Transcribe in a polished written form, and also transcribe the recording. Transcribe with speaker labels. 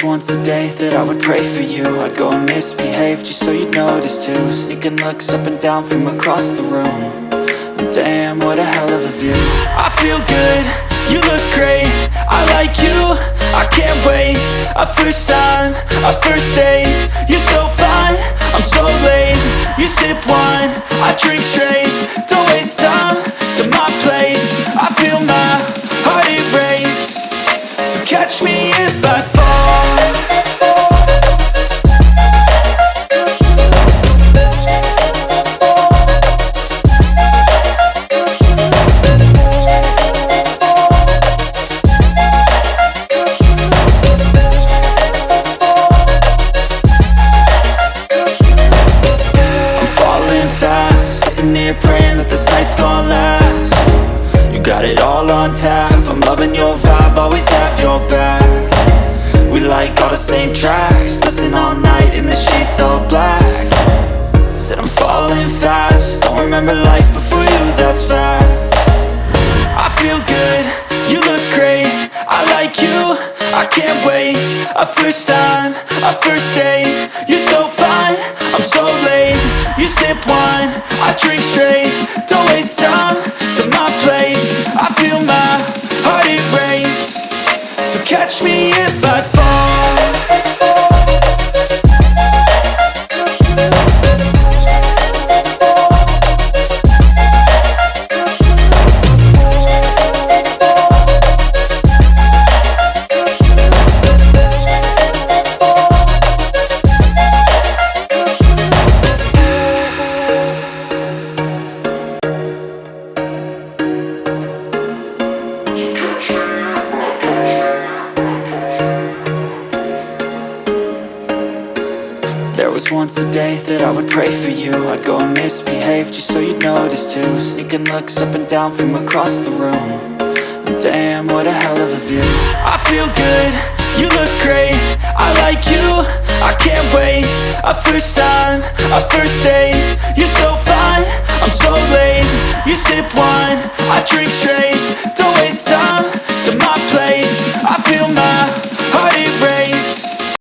Speaker 1: was once a day that I would pray for you. I'd go and misbehave just so you'd notice too. Sneaking looks up and down from across the room. And damn, what a hell of a view. I feel good, you look great, I like you, I can't wait. A first time, a first date, you're so fine, I'm so late. You sip wine, I drink straight, don't waste time to my place. I feel my heart erase, so catch me if I fall. Praying that this night's gonna last. You got it all on tap, I'm loving your vibe, always have your back. We like all the same tracks, listen all night in the sheets all black. Said I'm falling fast, don't remember life before you, that's fact. I feel good, you look great, I like you, I can't wait. A first time, a first date, you're so fine, I'm so late. You sip wine, I drink straight, don't waste time to my place. I feel my heart erase, so catch me if I fall. There was once a day that I would pray for you. I'd go and misbehave just so you'd notice too. Sneaking looks up and down from across the room. And damn, what a hell of a view. I feel good, you look great, I like you, I can't wait. A first time, a first date, you're so fine, I'm so late. You sip wine, I drink straight, don't